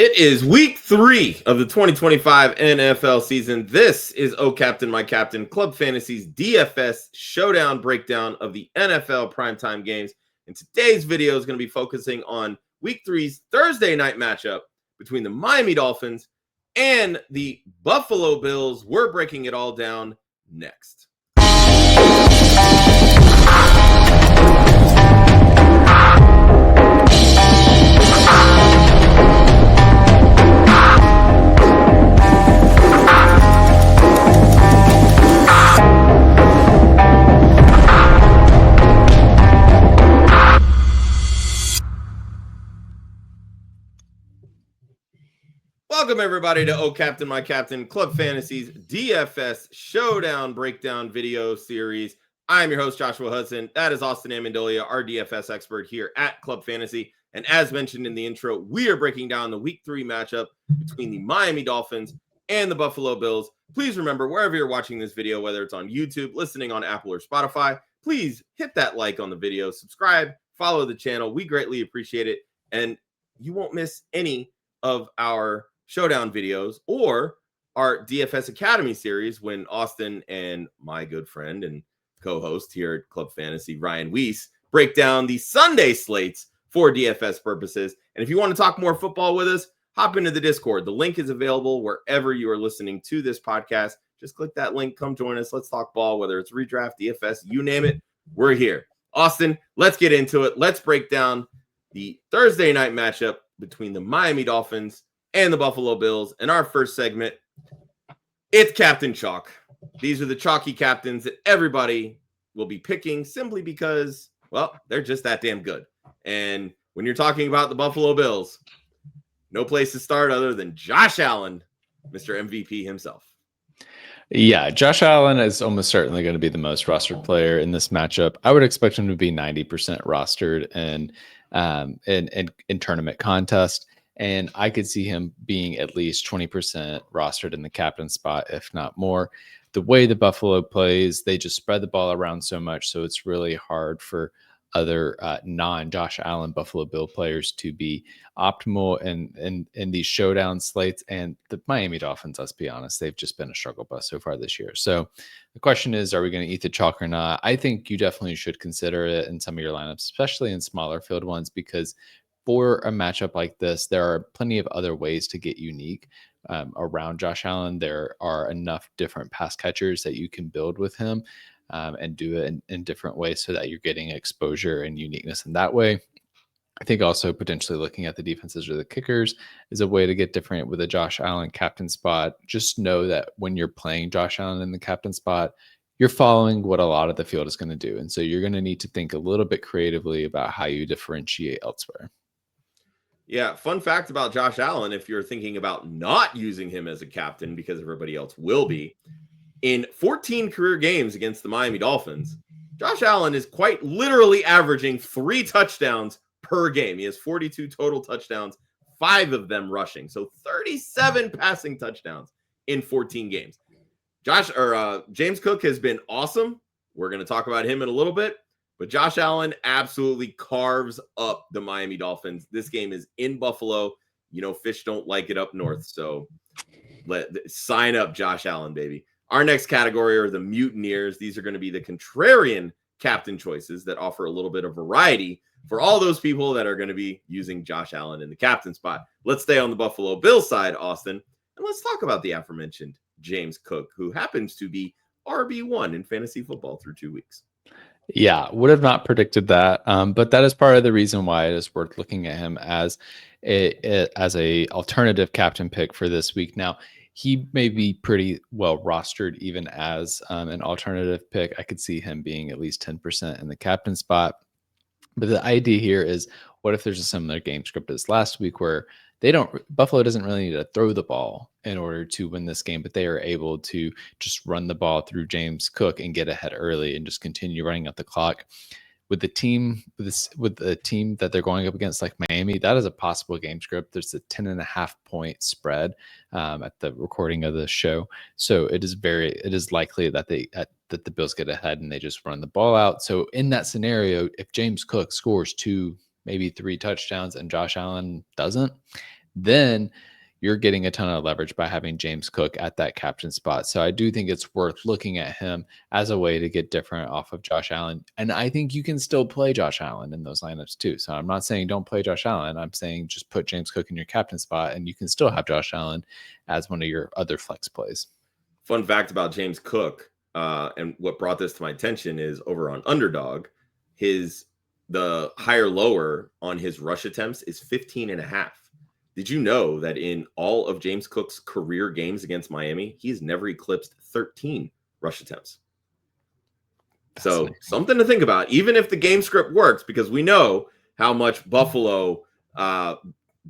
It is week 3 of the 2025 NFL season. This is Oh Captain, My Captain, Club Fantasy's DFS Showdown breakdown of the NFL primetime games. And today's video is going to be focusing on week 3's Thursday night matchup between the Miami Dolphins and the Buffalo Bills. We're breaking it all down next. Welcome, everybody, to Oh Captain, My Captain, Club Fantasy's DFS Showdown breakdown video series. I'm your host, Joshua Hudson. That is Austin Amendolia, our DFS expert here at Club Fantasy. And as mentioned in the intro, we are breaking down the week 3 matchup between the Miami Dolphins and the Buffalo Bills. Please remember, wherever you're watching this video, whether it's on YouTube, listening on Apple or Spotify, please hit that like on the video, subscribe, follow the channel. We greatly appreciate it. And you won't miss any of our Showdown videos or our DFS Academy series when Austin and my good friend and co-host here at Club Fantasy, Ryan Weiss, break down the Sunday slates for DFS purposes. And if you want to talk more football with us, hop into the Discord. The link is available wherever you are listening to this podcast. Just click that link, come join us. Let's talk ball, whether it's redraft, DFS, you name it, we're here. Austin, let's get into it. Let's break down the Thursday night matchup between the Miami Dolphins and the Buffalo Bills. In our first segment, it's Captain Chalk. These are the chalky captains that everybody will be picking simply because, well, they're just that damn good. And when you're talking about the Buffalo Bills, no place to start other than Josh Allen, Mr. MVP himself. Yeah, Josh Allen is almost certainly going to be the most rostered player in this matchup. I would expect him to be 90% rostered in tournament contest. And I could see him being at least 20% rostered in the captain spot, if not more. The way the Buffalo plays, they just spread the ball around so much. So it's really hard for other non-Josh Allen Buffalo Bill players to be optimal in these showdown slates. And the Miami Dolphins, let's be honest, they've just been a struggle bus so far this year. So the question is, are we going to eat the chalk or not? I think you definitely should consider it in some of your lineups, especially in smaller field ones, because for a matchup like this, there are plenty of other ways to get unique around Josh Allen. There are enough different pass catchers that you can build with him and do it in different ways so that you're getting exposure and uniqueness in that way. I think also potentially looking at the defenses or the kickers is a way to get different with a Josh Allen captain spot. Just know that when you're playing Josh Allen in the captain spot, you're following what a lot of the field is going to do. And so you're going to need to think a little bit creatively about how you differentiate elsewhere. Yeah, fun fact about Josh Allen, if you're thinking about not using him as a captain because everybody else will be, in 14 career games against the Miami Dolphins, Josh Allen is quite literally averaging 3 touchdowns per game. He has 42 total touchdowns, 5 of them rushing. So 37 passing touchdowns in 14 games. James Cook has been awesome. We're going to talk about him in a little bit. But Josh Allen absolutely carves up the Miami Dolphins. This game is in Buffalo. You know, fish don't like it up north. So sign up Josh Allen, baby. Our next category are the Mutineers. These are going to be the contrarian captain choices that offer a little bit of variety for all those people that are going to be using Josh Allen in the captain spot. Let's stay on the Buffalo Bills side, Austin, and let's talk about the aforementioned James Cook, who happens to be RB1 in fantasy football through 2 weeks. Yeah, would have not predicted that, but that is part of the reason why it is worth looking at him as a alternative captain pick for this week. Now, he may be pretty well rostered even as an alternative pick. I could see him being at least 10% in the captain spot. But the idea here is, what if there's a similar game script as last week where Buffalo doesn't really need to throw the ball in order to win this game, but they are able to just run the ball through James Cook and get ahead early and just continue running out the clock. With the team that they're going up against, like Miami, that is a possible game script. There's a 10.5 point spread at the recording of the show, so it is likely that the Bills get ahead and they just run the ball out. So in that scenario, if James Cook scores 2, maybe 3 touchdowns and Josh Allen doesn't, then you're getting a ton of leverage by having James Cook at that captain spot. So I do think it's worth looking at him as a way to get different off of Josh Allen. And I think you can still play Josh Allen in those lineups too. So I'm not saying don't play Josh Allen. I'm saying just put James Cook in your captain spot and you can still have Josh Allen as one of your other flex plays. Fun fact about James Cook, and what brought this to my attention is over on Underdog, the higher lower on his rush attempts is 15.5. Did you know that in all of James Cook's career games against Miami, he's never eclipsed 13 rush attempts? So something to think about, even if the game script works, because we know how much Buffalo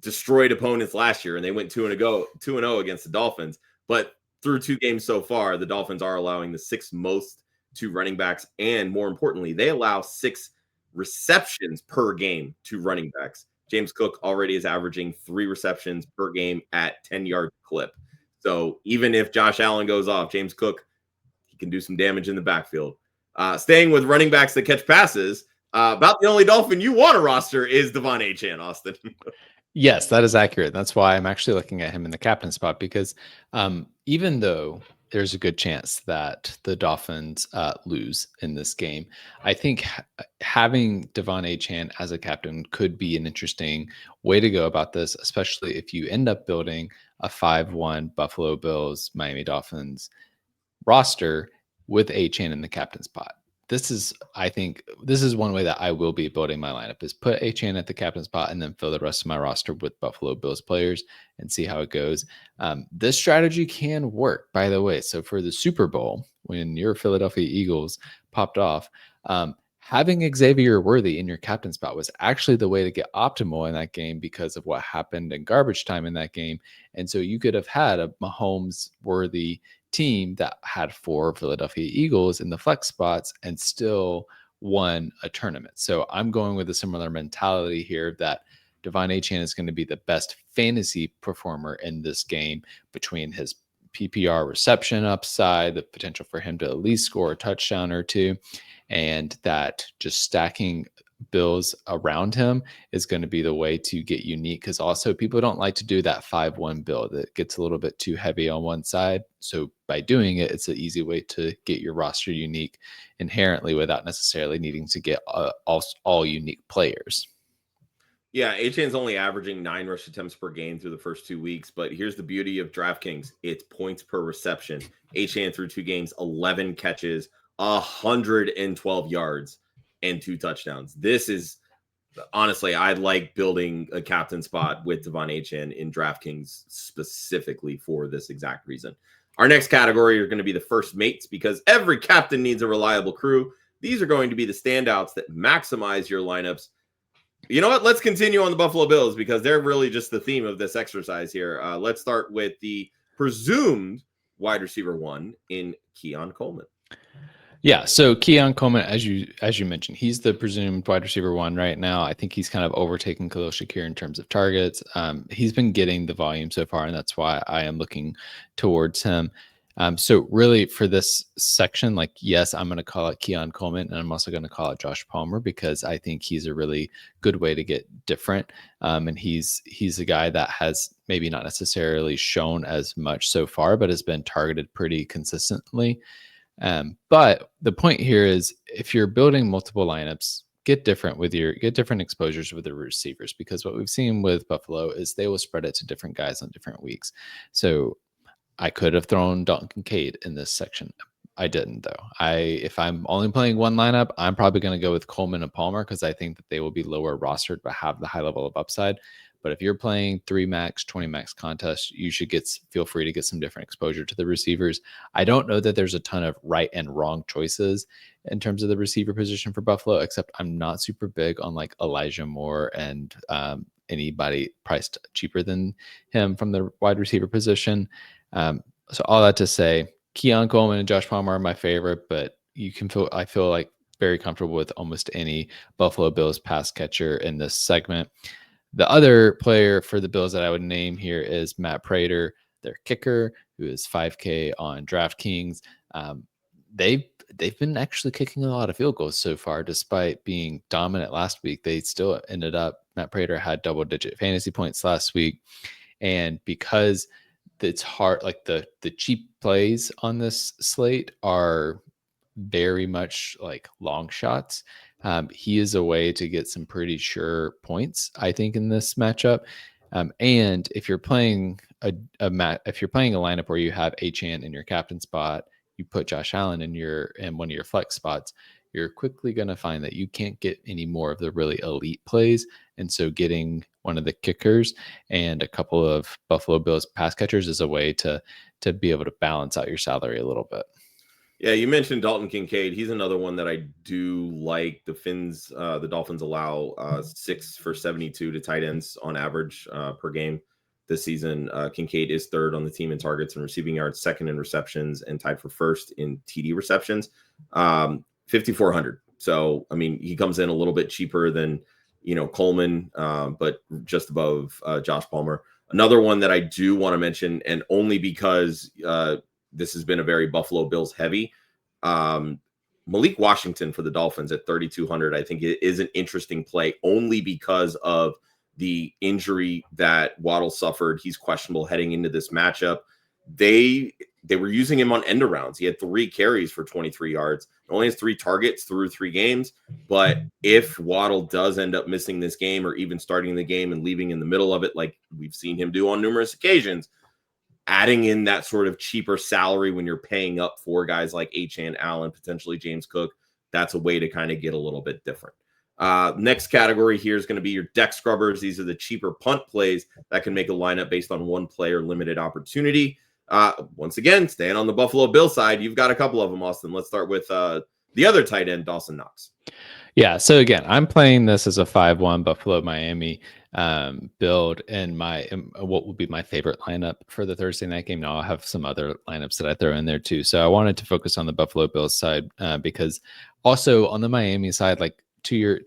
destroyed opponents last year, and they went 2-0 against the Dolphins. But through 2 games so far, the Dolphins are allowing the 6th most to running backs, and more importantly, they allow 6 receptions per game to running backs. James Cook already is averaging 3 receptions per game at 10-yard clip. So even if Josh Allen goes off, James Cook, he can do some damage in the backfield. Staying with running backs that catch passes, about the only Dolphin you want to roster is Devon Achane, Austin. Yes, that is accurate. That's why I'm actually looking at him in the captain spot, because even though there's a good chance that the Dolphins lose in this game, I think having Devon Achane as a captain could be an interesting way to go about this, especially if you end up building a 5-1 Buffalo Bills, Miami Dolphins roster with Achane in the captain spot. I think this is one way that I will be building my lineup, is put Achane at the captain spot and then fill the rest of my roster with Buffalo Bills players and see how it goes. This strategy can work, by the way. So for the Super Bowl, when your Philadelphia Eagles popped off, having Xavier Worthy in your captain spot was actually the way to get optimal in that game because of what happened in garbage time in that game. And so you could have had a Mahomes Worthy team that had 4 Philadelphia Eagles in the flex spots and still won a tournament. So I'm going with a similar mentality here that Devon Achane is going to be the best fantasy performer in this game between his PPR reception upside, the potential for him to at least score a touchdown or 2, and that just stacking Bills around him is going to be the way to get unique, because also people don't like to do that 5-1 build. It gets a little bit too heavy on one side. So by doing it, it's an easy way to get your roster unique inherently without necessarily needing to get all unique players. Yeah, Achane's only averaging 9 rush attempts per game through the first 2 weeks, but here's the beauty of DraftKings. It's points per reception. Achane through 2 games, 11 catches, 112 yards, and 2 touchdowns. This is, honestly, I like building a captain spot with Devon Achane in DraftKings specifically for this exact reason. Our next category are going to be the first mates, because every captain needs a reliable crew. These are going to be the standouts that maximize your lineups. You know what? Let's continue on the Buffalo Bills, because they're really just the theme of this exercise here. Let's start with the presumed wide receiver 1 in Keon Coleman. Yeah, so Keon Coleman, as you mentioned, he's the presumed wide receiver 1 right now. I think he's kind of overtaken Khalil Shakir in terms of targets. He's been getting the volume so far, and that's why I am looking towards him. So really for this section, like, yes, I'm going to call it Keon Coleman, and I'm also going to call it Josh Palmer, because I think he's a really good way to get different. And he's a guy that has maybe not necessarily shown as much so far, but has been targeted pretty consistently. But the point here is, if you're building multiple lineups, get different exposures with the receivers, because what we've seen with Buffalo is they will spread it to different guys on different weeks. So I could have thrown Dalton Kincaid in this section. I didn't, though. If I'm only playing one lineup, I'm probably going to go with Coleman and Palmer, because I think that they will be lower rostered but have the high level of upside. But if you're playing 3 max, 20 max contests, you should feel free to get some different exposure to the receivers. I don't know that there's a ton of right and wrong choices in terms of the receiver position for Buffalo, except I'm not super big on like Elijah Moore and anybody priced cheaper than him from the wide receiver position. So all that to say, Keon Coleman and Josh Palmer are my favorite, but I feel like very comfortable with almost any Buffalo Bills pass catcher in this segment. The other player for the Bills that I would name here is Matt Prater, their kicker, who is $5K on DraftKings. They've been actually kicking a lot of field goals so far, despite being dominant last week. They still ended up Matt Prater had double-digit fantasy points last week. And because it's hard, like the cheap plays on this slate are very much like long shots. He is a way to get some pretty sure points, I think, in this matchup. And if you're playing if you're playing a lineup where you have Achane in your captain spot, you put Josh Allen in one of your flex spots, you're quickly going to find that you can't get any more of the really elite plays. And so getting one of the kickers and a couple of Buffalo Bills pass catchers is a way to be able to balance out your salary a little bit. Yeah, you mentioned Dalton Kincaid. He's another one that I do like. The Dolphins allow 6 for 72 to tight ends on average per game this season. Kincaid is third on the team in targets and receiving yards, second in receptions, and tied for first in TD receptions. 5,400. So, I mean, he comes in a little bit cheaper than, Coleman, but just above Josh Palmer. Another one that I do want to mention, and only because this has been a very Buffalo Bills heavy. Malik Washington for the Dolphins at 3,200. I think it is an interesting play only because of the injury that Waddle suffered. He's questionable heading into this matchup. They were using him on end arounds. He had 3 carries for 23 yards. He only has 3 targets through 3 games. But if Waddle does end up missing this game or even starting the game and leaving in the middle of it, like we've seen him do on numerous occasions, adding in that sort of cheaper salary when you're paying up for guys like Achane, Allen, potentially James Cook, that's a way to kind of get a little bit different. Next category here is going to be your deck scrubbers. These are the cheaper punt plays that can make a lineup based on one player limited opportunity. Once again, staying on the Buffalo Bill side, you've got a couple of them, Austin. Let's start with the other tight end, Dawson Knox. Yeah. So again, I'm playing this as a 5-1 Buffalo Miami build, and what will be my favorite lineup for the Thursday night game. Now I'll have some other lineups that I throw in there too. So I wanted to focus on the Buffalo Bills side because also on the Miami side, like to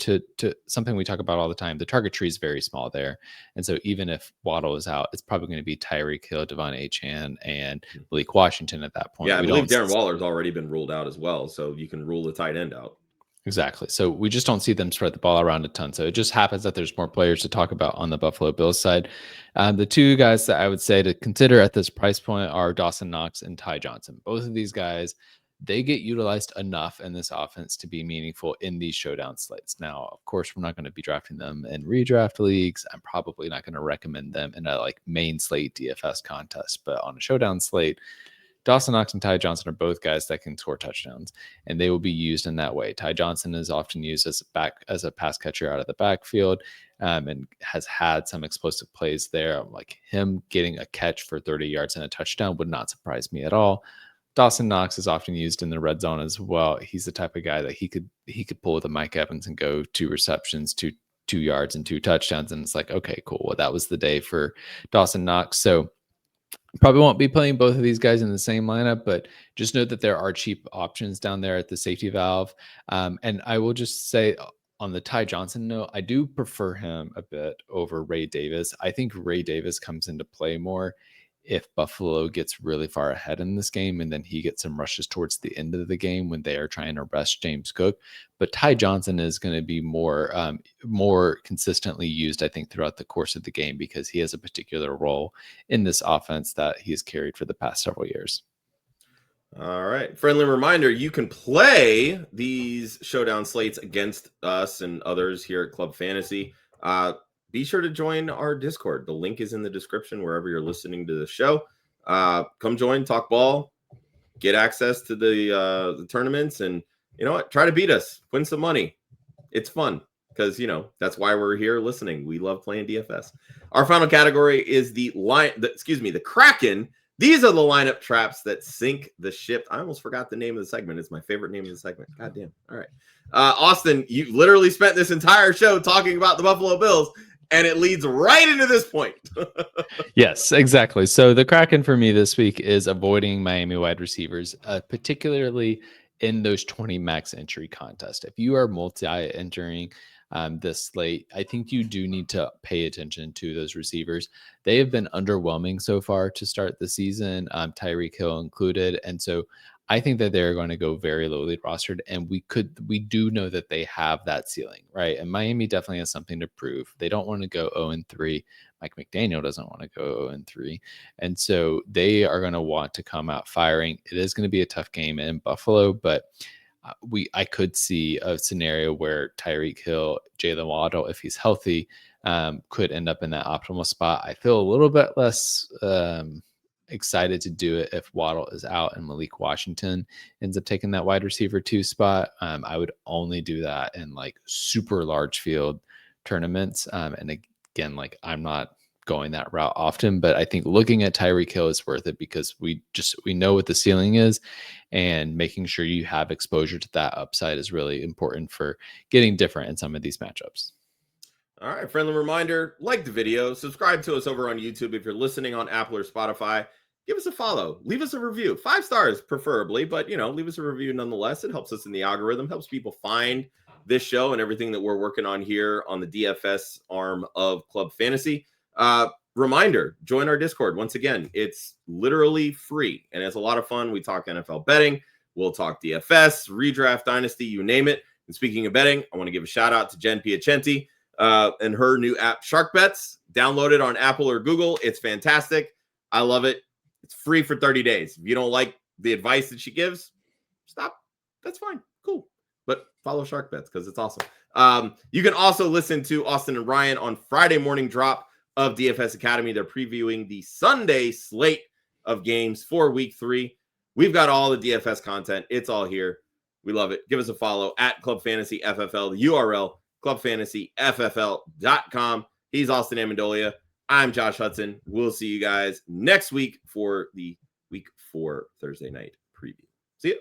something we talk about all the time, the target tree is very small there. And so even if Waddle is out, it's probably going to be Tyreek Hill, Devon Achane, and Malik Washington at that point. Yeah, I believe Darren Waller's already been ruled out as well. So you can rule the tight end out. Exactly. So we just don't see them spread the ball around a ton. So it just happens that there's more players to talk about on the Buffalo Bills side. The 2 guys that I would say to consider at this price point are Dawson Knox and Ty Johnson. Both of these guys, they get utilized enough in this offense to be meaningful in these showdown slates. Now, of course, we're not going to be drafting them in redraft leagues. I'm probably not going to recommend them in a main slate DFS contest, but on a showdown slate, Dawson Knox and Ty Johnson are both guys that can score touchdowns, and they will be used in that way. Ty Johnson is often used as a pass catcher out of the backfield, and has had some explosive plays there. Like him getting a catch for 30 yards and a touchdown would not surprise me at all. Dawson Knox is often used in the red zone as well. He's the type of guy that he could pull with a Mike Evans and go 2 receptions, 2 yards, and 2 touchdowns, and it's like, okay, cool. Well, that was the day for Dawson Knox. So probably won't be playing both of these guys in the same lineup, but just note that there are cheap options down there at the safety valve. And I will just say on the Ty Johnson note, I do prefer him a bit over Ray Davis. I think Ray Davis comes into play more if Buffalo gets really far ahead in this game, and then he gets some rushes towards the end of the game when they are trying to rest James Cook. But Ty Johnson is going to be more consistently used, I think, throughout the course of the game because he has a particular role in this offense that he has carried for the past several years. All right. Friendly reminder, you can play these showdown slates against us and others here at Club Fantasy. Be sure to join our Discord. The link is in the description wherever you're listening to the show. Come join, talk ball, get access to the tournaments, and you know what? Try to beat us, win some money. It's fun because that's why we're here listening. We love playing DFS. Our final category is the Kraken. These are the lineup traps that sink the ship. I almost forgot the name of the segment. It's my favorite name of the segment. God damn. All right. Austin, you literally spent this entire show talking about the Buffalo Bills, and it leads right into this point. Yes, exactly. So the Kraken for me this week is avoiding Miami wide receivers, particularly in those 20 max entry contests. If you are multi-entering this slate, I think you do need to pay attention to those receivers. They have been underwhelming so far to start the season, Tyreek Hill included. And so I think that they're going to go very lowly rostered, and we do know that they have that ceiling, right? And Miami definitely has something to prove. They don't want to go 0-3. Mike McDaniel doesn't want to go 0-3. And so they are going to want to come out firing. It is going to be a tough game in Buffalo, but I could see a scenario where Tyreek Hill, Jalen Waddle, if he's healthy, could end up in that optimal spot. I feel a little bit less excited to do it if Waddle is out and Malik Washington ends up taking that wide receiver 2 spot. I would only do that in like super large field tournaments. And again, like I'm not going that route often, but I think looking at Tyreek Hill is worth it because we know what the ceiling is, and making sure you have exposure to that upside is really important for getting different in some of these matchups. All right, friendly reminder, like the video, subscribe to us over on YouTube. If you're listening on Apple or Spotify, give us a follow, leave us a review, 5 stars preferably, but leave us a review nonetheless. It helps us in the algorithm, helps people find this show and everything that we're working on here on the DFS arm of Club Fantasy. Reminder, join our Discord. Once again, it's literally free and it's a lot of fun. We talk NFL betting, we'll talk DFS, redraft, dynasty, you name it. And speaking of betting, I want to give a shout out to Jen Piacenti and her new app, Shark Bets. Download it on Apple or Google. It's fantastic. I love it. It's free for 30 days. If you don't like the advice that she gives, stop. That's fine. Cool. But follow Shark Bets because it's awesome. You can also listen to Austin and Ryan on Friday morning drop of DFS Academy. They're previewing the Sunday slate of games for week 3. We've got all the DFS content. It's all here. We love it. Give us a follow at Club Fantasy FFL. The URL, clubfantasyffl.com. He's Austin Amendolia. I'm Josh Hudson. We'll see you guys next week for the week 4 Thursday night preview. See you.